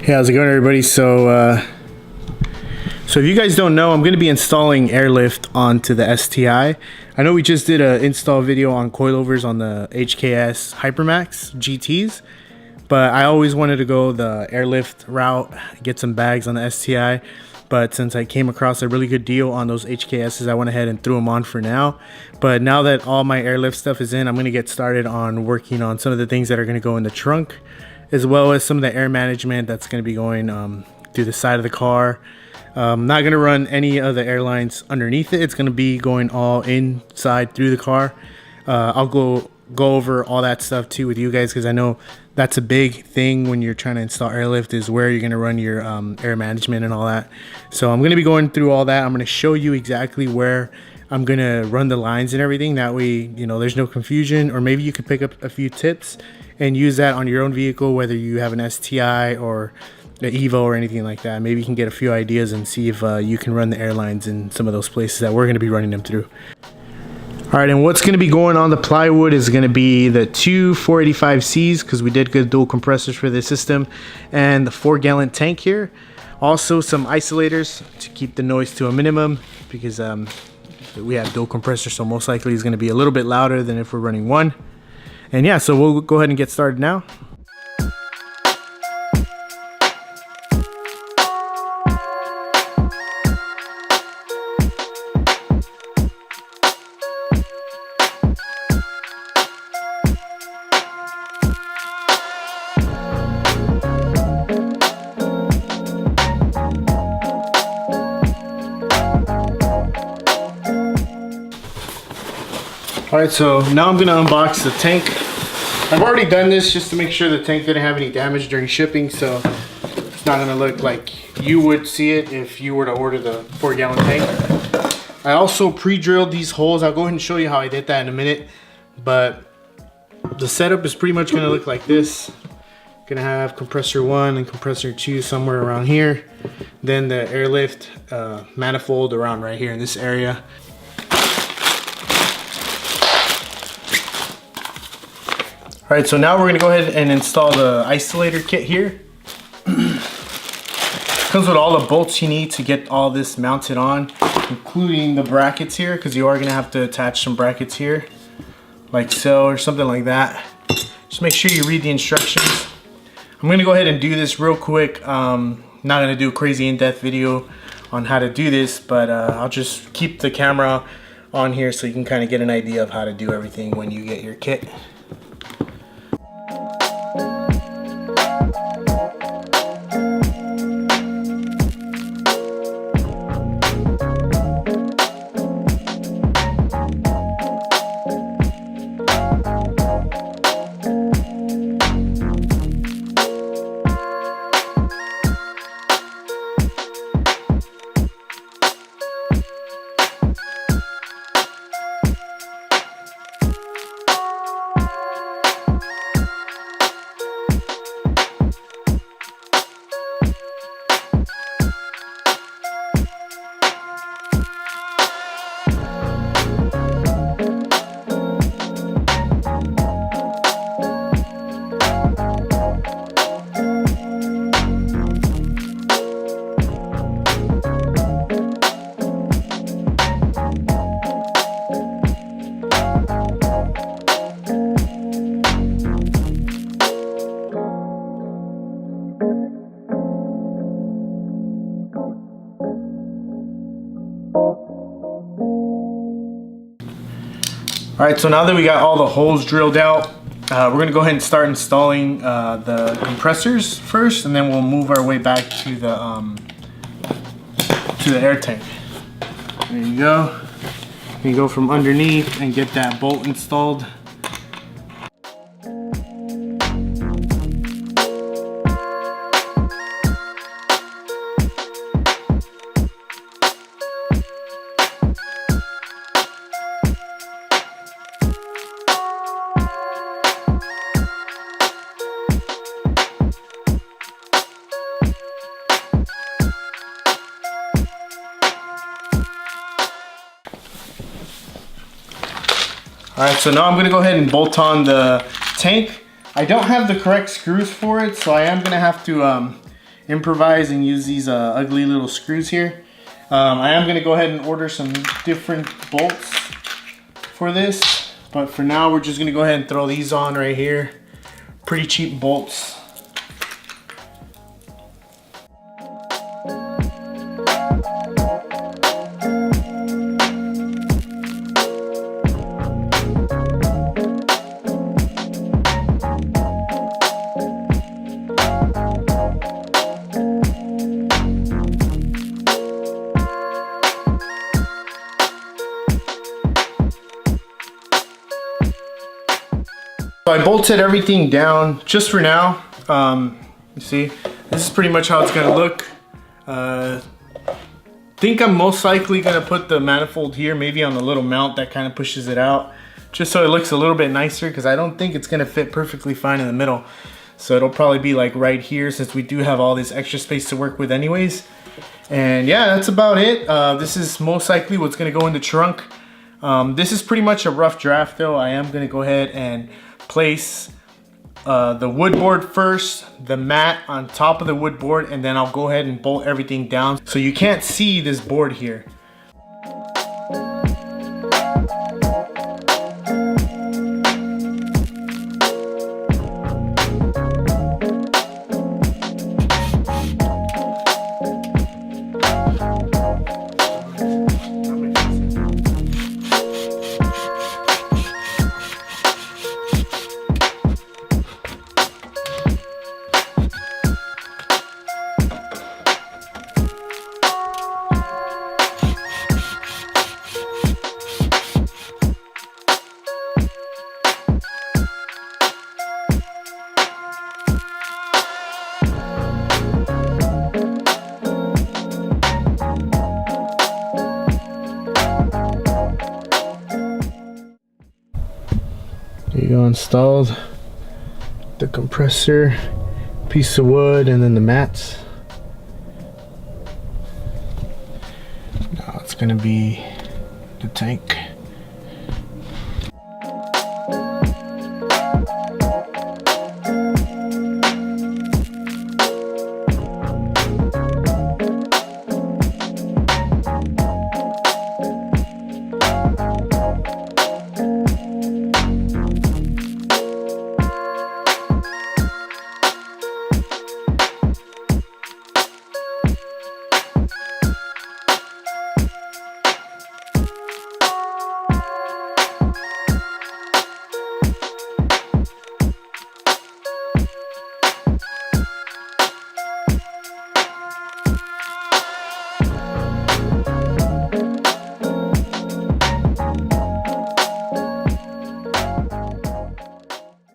Hey, how's it going, everybody? So if you guys don't know, I'm going to be installing Airlift onto the STI. I know we just did an install video on coilovers on the HKS Hypermax GTs, but I always wanted to go the Airlift route, get some bags on the STI. But since I came across a really good deal on those HKSs, I went ahead and threw them on for now. But now that all my Airlift stuff is in, I'm going to get started on working on some of the things that are going to go in the trunk, as well as some of the air management that's going to be going through the side of the car. I'm not going to run any of the air lines underneath it. It's going to be going all inside through the car. I'll go over all that stuff too with you guys, because I know that's a big thing when you're trying to install Airlift, is where you're going to run your air management and all that. So I'm going to be going through all that. I'm going to show you exactly where I'm going to run the lines and everything. That way, you know, there's no confusion, or maybe you could pick up a few tips and use that on your own vehicle, whether you have an STI or an Evo or anything like that. Maybe you can get a few ideas and see if you can run the airlines in some of those places that we're going to be running them through. All right, and what's going to be going on the plywood is going to be the two 485Cs, because we did good dual compressors for this system, and the 4-gallon tank here. Also some isolators to keep the noise to a minimum, because we have dual compressors, so most likely it's going to be a little bit louder than if we're running one. And yeah, so we'll go ahead and get started now. Alright, so now I'm going to unbox the tank. I've already done this just to make sure the tank didn't have any damage during shipping, so it's not going to look like you would see it if you were to order the 4-gallon tank. I also pre-drilled these holes. I'll go ahead and show you how I did that in a minute, but the setup is pretty much going to look like this. Going to have compressor 1 and compressor 2 somewhere around here. Then the Airlift manifold around right here in this area. All right, so now we're gonna go ahead and install the isolator kit here. Comes with all the bolts you need to get all this mounted on, including the brackets here, because you are gonna have to attach some brackets here, like so, or something like that. Just make sure you read the instructions. I'm gonna go ahead and do this real quick. Not gonna do a crazy in-depth video on how to do this, but I'll just keep the camera on here so you can kind of get an idea of how to do everything when you get your kit. All right, so now that we got all the holes drilled out, we're gonna go ahead and start installing the compressors first, and then we'll move our way back to the air tank. There you go. You can go from underneath and get that bolt installed. Alright, so now I'm going to go ahead and bolt on the tank. I don't have the correct screws for it, so I am going to have to improvise and use these ugly little screws here. I am gonna go ahead and order some different bolts for this, but for now we're just gonna go ahead and throw these on right here. Pretty cheap bolts. So I bolted everything down just for now. You see, this is pretty much how it's gonna look. Think I'm most likely gonna put the manifold here, maybe on the little mount that kind of pushes it out, just so it looks a little bit nicer, because I don't think it's gonna fit perfectly fine in the middle. So it'll probably be like right here, since we do have all this extra space to work with anyways. And yeah, that's about it. This is most likely what's gonna go in the trunk. This is pretty much a rough draft though. I am gonna go ahead and place the wood board first, the mat on top of the wood board, and then I'll go ahead and bolt everything down so you can't see this board here. There you go, installed the compressor, piece of wood, and then the mats. Now it's gonna be the tank.